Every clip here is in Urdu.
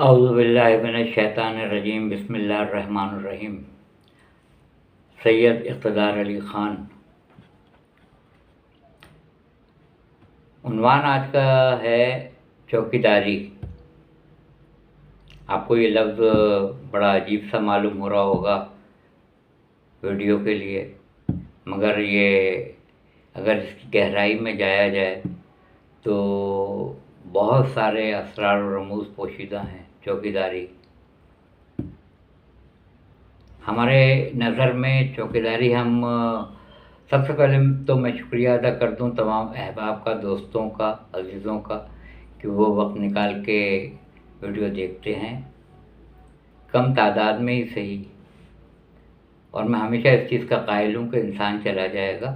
اعوذ باللہ من الشیطان الرجیم بسم اللہ الرحمن الرحیم۔ سید اقتدار علی خان۔ عنوان آج کا ہے چوکیداری۔ آپ کو یہ لفظ بڑا عجیب سا معلوم ہو رہا ہوگا ویڈیو کے لیے، مگر یہ اگر اس کی گہرائی میں جایا جائے تو بہت سارے اسرار و رموز پوشیدہ ہیں۔ چوکیداری ہمارے نظر میں چوکیداری ہم سب سے پہلے تو میں شکریہ ادا کر دوں تمام احباب کا، دوستوں کا، عزیزوں کا کہ وہ وقت نکال کے ویڈیو دیکھتے ہیں، کم تعداد میں ہی صحیح۔ اور میں ہمیشہ اس چیز کا قائل ہوں کہ انسان چلا جائے گا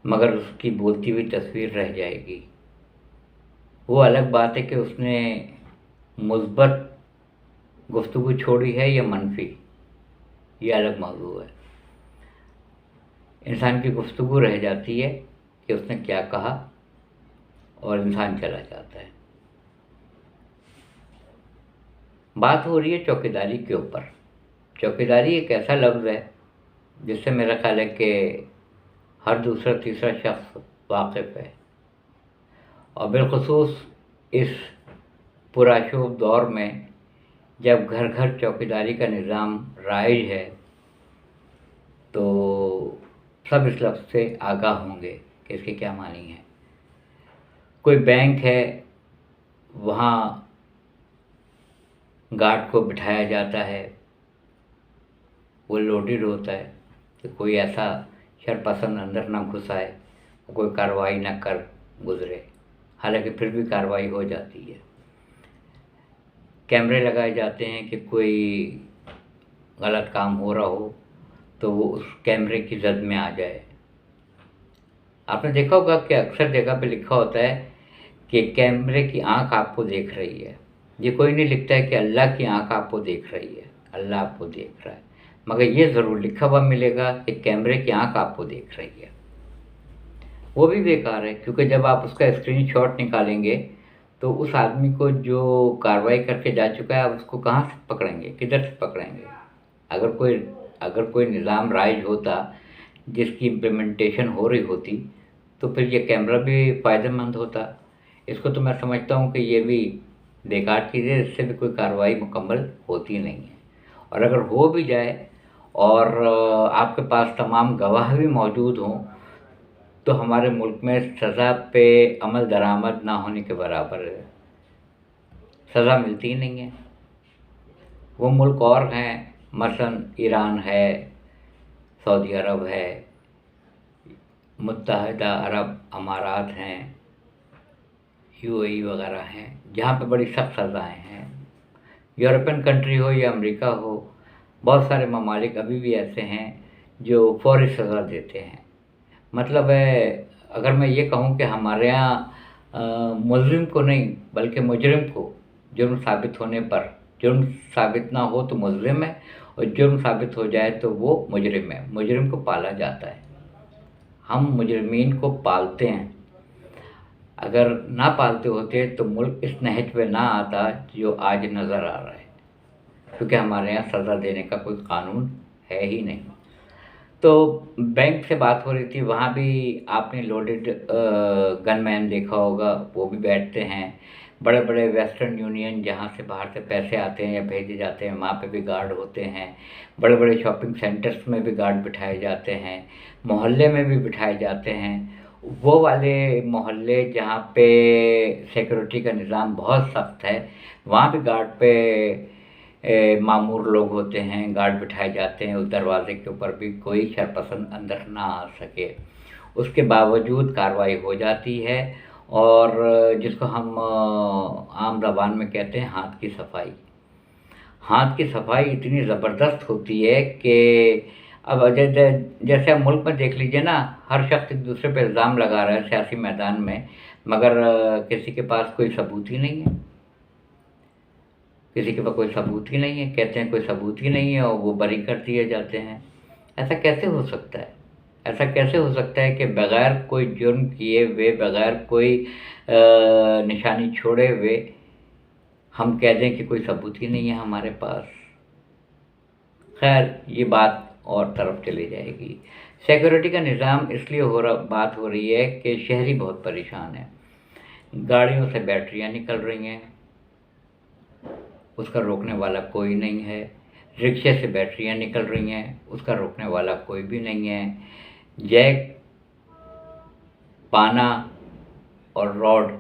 مگر اس کی بولتی ہوئی تصویر رہ جائے گی۔ وہ الگ بات ہے کہ اس نے مثبت گفتگو چھوڑی ہے یا منفی، یہ الگ موضوع ہے۔ انسان کی گفتگو رہ جاتی ہے کہ اس نے کیا کہا اور انسان چلا جاتا ہے۔ بات ہو رہی ہے چوکیداری کے اوپر۔ چوکیداری ایک ایسا لفظ ہے جس سے میرا خیال ہے کہ ہر دوسرا تیسرا شخص واقف ہے، اور بالخصوص اس پرآشوب دور میں جب گھر گھر چوکیداری کا نظام رائج ہے تو سب اس لفظ سے آگاہ ہوں گے کہ اس کے کیا معنی ہیں۔ کوئی بینک ہے، وہاں گارڈ کو بٹھایا جاتا ہے، وہ لوڈڈ ہوتا ہے کہ کوئی ایسا شرپسند اندر نہ گھس آئے، کوئی کارروائی نہ کر گزرے، حالانکہ پھر بھی کارروائی ہو جاتی ہے۔ کیمرے لگائے جاتے ہیں کہ کوئی غلط کام ہو رہا ہو تو وہ اس کیمرے کی زد میں آ جائے۔ آپ نے دیکھا ہوگا کہ اکثر جگہ پہ لکھا ہوتا ہے کہ کیمرے کی آنکھ آپ کو دیکھ رہی ہے۔ یہ کوئی نہیں لکھتا ہے کہ اللہ کی آنکھ آپ کو دیکھ رہی ہے، اللہ آپ کو دیکھ رہا ہے، مگر یہ ضرور لکھا ہوا ملے گا کہ کیمرے کی آنکھ آپ کو دیکھ رہی ہے۔ وہ بھی بیکار ہے، کیونکہ جب آپ اس کا اسکرین شاٹ نکالیں گے تو اس آدمی کو جو کارروائی کر کے جا چکا ہے آپ اس کو کہاں سے پکڑیں گے، کدھر سے پکڑیں گے؟ اگر کوئی نظام رائج ہوتا جس کی امپلیمنٹیشن ہو رہی ہوتی تو پھر یہ کیمرہ بھی فائدہ مند ہوتا۔ اس کو تو میں سمجھتا ہوں کہ یہ بھی بیکار چیز ہے، اس سے بھی کوئی کارروائی مکمل ہوتی نہیں ہے۔ اور اگر ہو بھی جائے اور آپ کے پاس تمام گواہ بھی موجود ہوں تو ہمارے ملک میں سزا پہ عمل درآمد نہ ہونے کے برابر ہے، سزا ملتی ہی نہیں ہے۔ وہ ملک اور ہیں، مثلاً ایران ہے، سعودی عرب ہے، متحدہ عرب امارات ہیں، UAE وغیرہ ہیں، جہاں پہ بڑی سخت سزائیں ہیں۔ یورپین کنٹری ہو یا امریکہ ہو، بہت سارے ممالک ابھی بھی ایسے ہیں جو فوری سزا دیتے ہیں۔ مطلب ہے اگر میں یہ کہوں کہ ہمارے یہاں ملزم کو نہیں بلکہ مجرم کو جرم ثابت ہونے پر، جرم ثابت نہ ہو تو ملزم ہے اور جرم ثابت ہو جائے تو وہ مجرم ہے، مجرم کو پالا جاتا ہے۔ ہم مجرمین کو پالتے ہیں، اگر نہ پالتے ہوتے تو ملک اس نہج پہ نہ آتا جو آج نظر آ رہا ہے، کیونکہ ہمارے یہاں سزا دینے کا کوئی قانون ہے ہی نہیں۔ تو بینک سے بات ہو رہی تھی، وہاں بھی آپ نے لوڈڈ گن مین دیکھا ہوگا، وہ بھی بیٹھتے ہیں۔ بڑے بڑے ویسٹرن یونین جہاں سے باہر سے پیسے آتے ہیں یا بھیجے جاتے ہیں وہاں پہ بھی گارڈ ہوتے ہیں۔ بڑے بڑے شاپنگ سینٹرز میں بھی گارڈ بٹھائے جاتے ہیں، محلے میں بھی بٹھائے جاتے ہیں۔ وہ والے محلے جہاں پہ سیکورٹی کا نظام بہت سخت ہے وہاں بھی گارڈ پہ مامور لوگ ہوتے ہیں، گارڈ بٹھائے جاتے ہیں، اس دروازے کے اوپر بھی کوئی شرپسند اندر نہ آ سکے۔ اس کے باوجود کارروائی ہو جاتی ہے، اور جس کو ہم عام زبان میں کہتے ہیں ہاتھ کی صفائی۔ ہاتھ کی صفائی اتنی زبردست ہوتی ہے کہ اب جیسے آپ ملک میں دیکھ لیجئے نا، ہر شخص ایک دوسرے پہ الزام لگا رہا ہے سیاسی میدان میں، مگر کسی کے پاس کوئی ثبوت ہی نہیں ہے، کسی کے پاس کوئی ثبوت ہی نہیں ہے، کہتے ہیں کوئی ثبوت ہی نہیں ہے اور وہ بری کر دیے جاتے ہیں۔ ایسا کیسے ہو سکتا ہے؟ ایسا کیسے ہو سکتا ہے کہ بغیر کوئی جرم کیے ہوئے، بغیر کوئی نشانی چھوڑے ہوئے ہم کہہ دیں کہ کوئی ثبوت ہی نہیں ہے ہمارے پاس. خیر یہ بات اور طرف چلی جائے گی. سیکورٹی کا نظام اس لیے بات ہو رہی ہے کہ شہری بہت پریشان ہیں. گاڑیوں سے بیٹریاں نکل رہی ہیں، اس کا روکنے والا کوئی نہیں ہے. رکشے سے بیٹریاں نکل رہی ہیں، اس کا روکنے والا کوئی بھی نہیں ہے. جیک، پانا اور راڈ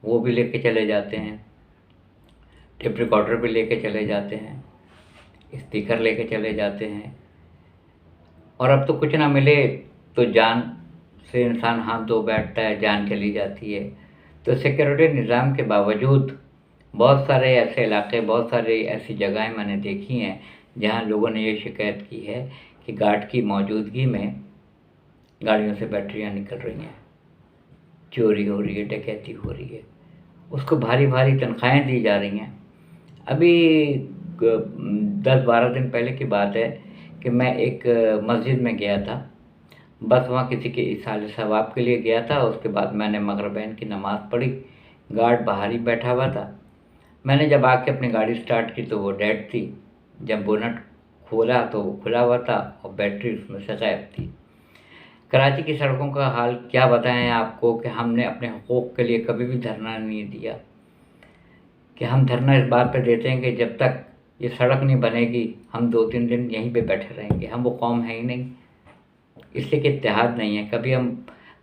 وہ بھی لے کے چلے جاتے ہیں. ٹیپ ریکارڈر بھی لے کے چلے جاتے ہیں، اسپیکر لے کے چلے جاتے ہیں. اور اب تو کچھ نہ ملے تو جان سے انسان ہاتھ دھو بیٹھتا ہے، جان چلی جاتی ہے. تو سیکورٹی نظام کے باوجود بہت سارے ایسے علاقے، بہت سارے ایسی جگہیں میں نے دیکھی ہیں جہاں لوگوں نے یہ شکایت کی ہے کہ گارڈ کی موجودگی میں گاڑیوں سے بیٹریاں نکل رہی ہیں، چوری ہو رہی ہے، ڈکیتی ہو رہی ہے. اس کو بھاری بھاری تنخواہیں دی جا رہی ہیں. ابھی 10-12 دن پہلے کی بات ہے کہ میں ایک مسجد میں گیا تھا. بس وہاں کسی کے ایصال ثواب کے لیے گیا تھا. اس کے بعد میں نے مغربین کی نماز پڑھی. گارڈ باہر ہی بیٹھا ہوا تھا. میں نے جب آ کے اپنی گاڑی سٹارٹ کی تو وہ ڈیڈ تھی. جب بونٹ کھولا تو وہ کھلا ہوا تھا اور بیٹری اس میں سے غائب تھی. کراچی کی سڑکوں کا حال کیا بتائیں آپ کو کہ ہم نے اپنے حقوق کے لیے کبھی بھی دھرنا نہیں دیا. کہ ہم دھرنا اس بات پہ دیتے ہیں کہ جب تک یہ سڑک نہیں بنے گی ہم 2-3 دن یہیں پہ بیٹھے رہیں گے. ہم وہ قوم ہے ہی نہیں، اس لیے کہ اتحاد نہیں ہے. کبھی ہم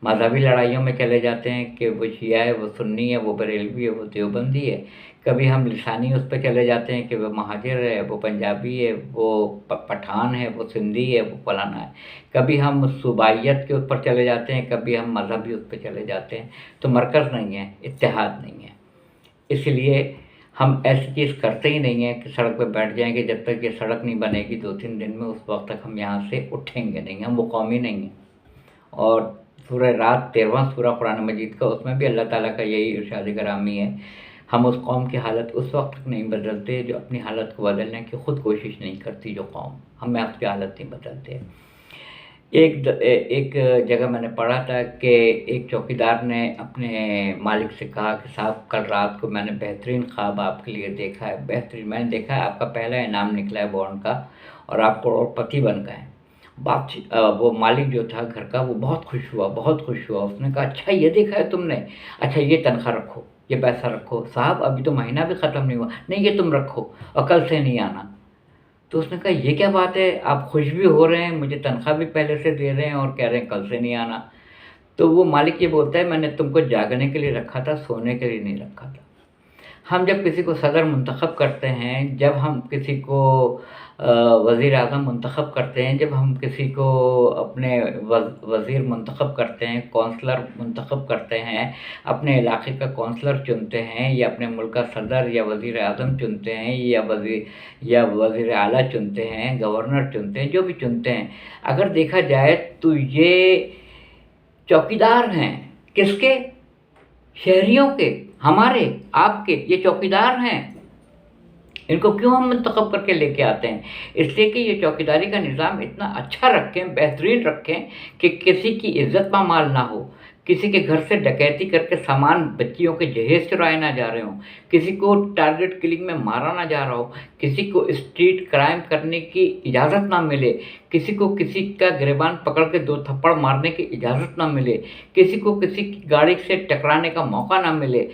مذہبی لڑائیوں میں چلے جاتے ہیں کہ وہ شیعہ ہے، وہ سنی ہے، وہ بریلوی ہے، وہ دیوبندی ہے. کبھی ہم لسانی اس پہ چلے جاتے ہیں کہ وہ مہاجر ہے، وہ پنجابی ہے، وہ پٹھان ہے، وہ سندھی ہے، وہ فلانا ہے. کبھی ہم صوبائیت کے اوپر چلے جاتے ہیں، کبھی ہم مذہبی اس پہ چلے جاتے ہیں. تو مرکز نہیں ہے، اتحاد نہیں ہے. اس لیے ہم ایسی چیز کرتے ہی نہیں ہیں کہ سڑک پہ بیٹھ جائیں کہ جب تک یہ سڑک نہیں بنے گی 2-3 دن میں، اس وقت تک ہم یہاں سے اٹھیں گے نہیں. ہم وہ قوم ہی نہیں ہیں. اور سورہ رات 13واں سورہ قرآن مجید کا، اس میں بھی اللہ تعالیٰ کا یہی ارشاد گرامی ہے. ہم اس قوم کی حالت اس وقت تک نہیں بدلتے جو اپنی حالت کو بدلنے کی خود کوشش نہیں کرتی. جو قوم ہم اس کی حالت نہیں بدلتے. ایک جگہ میں نے پڑھا تھا کہ ایک چوکیدار نے اپنے مالک سے کہا کہ صاحب کل رات کو میں نے بہترین خواب آپ کے لیے دیکھا ہے. بہترین میں نے دیکھا ہے آپ کا پہلا انعام نکلا ہے بانڈ کا اور آپ کروڑ پتی بن گئے ہیں. وہ مالک جو تھا گھر کا وہ بہت خوش ہوا، بہت خوش ہوا. اس نے کہا اچھا یہ دیکھا ہے تم نے، اچھا یہ تنخواہ رکھو، یہ پیسہ رکھو. صاحب ابھی تو مہینہ بھی ختم نہیں ہوا. نہیں یہ تم رکھو اور کل سے نہیں آنا. تو اس نے کہا یہ کیا بات ہے، آپ خوش بھی ہو رہے ہیں، مجھے تنخواہ بھی پہلے سے دے رہے ہیں اور کہہ رہے ہیں کل سے نہیں آنا. تو وہ مالک یہ بولتا ہے میں نے تم کو جاگنے کے لیے رکھا تھا، سونے کے لیے نہیں رکھا تھا. ہم جب کسی کو صدر منتخب کرتے ہیں، جب ہم کسی کو وزیر اعظم منتخب کرتے ہیں، جب ہم کسی کو اپنے وزیر منتخب کرتے ہیں، کونسلر منتخب کرتے ہیں، اپنے علاقے کا کونسلر چنتے ہیں یا اپنے ملک کا صدر یا وزیر اعظم چنتے ہیں یا وزیر اعلیٰ چنتے ہیں، گورنر چنتے ہیں، جو بھی چنتے ہیں، اگر دیکھا جائے تو یہ چوکیدار ہیں. کس کے؟ شہریوں کے، ہمارے، آپ کے. یہ چوکیدار ہیں. ان کو کیوں ہم منتخب کر کے لے کے آتے ہیں؟ اس لیے کہ یہ چوکیداری کا نظام اتنا اچھا رکھیں، بہترین رکھیں کہ کسی کی عزت پامال نہ ہو، کسی کے گھر سے ڈکیتی کر کے سامان بچیوں کے جہیز چرائے نہ جا رہے ہوں، کسی کو ٹارگٹ کلنگ میں مارا نہ جا رہا ہو، کسی کو اسٹریٹ کرائم کرنے کی اجازت نہ ملے، کسی کو کسی کا گریبان پکڑ کے 2 تھپڑ مارنے کی اجازت نہ ملے، کسی کو کسی کی گاڑی سے ٹکرانے کا موقع نہ ملے.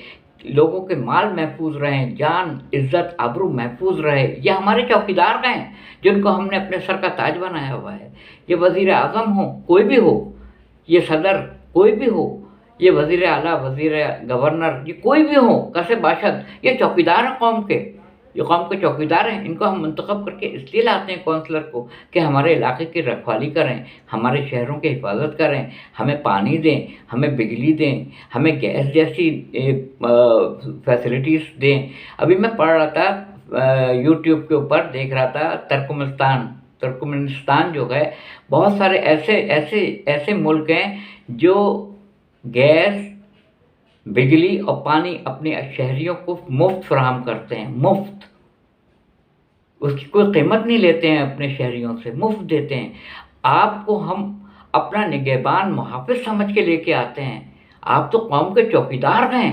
لوگوں کے مال محفوظ رہیں، جان، عزت، آبرو محفوظ رہے. یہ ہمارے چوکیدار ہیں جن کو ہم نے اپنے سر کا تاج بنایا ہوا ہے. یہ وزیر اعظم ہو، کوئی بھی ہو، یہ صدر کوئی بھی ہو، یہ وزیر اعلیٰ، وزیر گورنر، یہ کوئی بھی ہو، کسے باشد، یہ چوکیدار ہیں قوم کے. یہ قوم کے چوکیدار ہیں. ان کو ہم منتخب کر کے اس لیے لاتے ہیں کونسلر کو کہ ہمارے علاقے کی رکھوالی کریں، ہمارے شہروں کی حفاظت کریں، ہمیں پانی دیں، ہمیں بجلی دیں، ہمیں گیس جیسی فیسلٹیز دیں. ابھی میں پڑھ رہا تھا یوٹیوب کے اوپر، دیکھ رہا تھا ترکمنستان جو ہے، بہت سارے ایسے ملک ہیں جو گیس، بجلی اور پانی اپنے شہریوں کو مفت فراہم کرتے ہیں. مفت، اس کی کوئی قیمت نہیں لیتے ہیں، اپنے شہریوں سے مفت دیتے ہیں. آپ کو ہم اپنا نگہبان، محافظ سمجھ کے لے کے آتے ہیں. آپ تو قوم کے چوکیدار ہیں.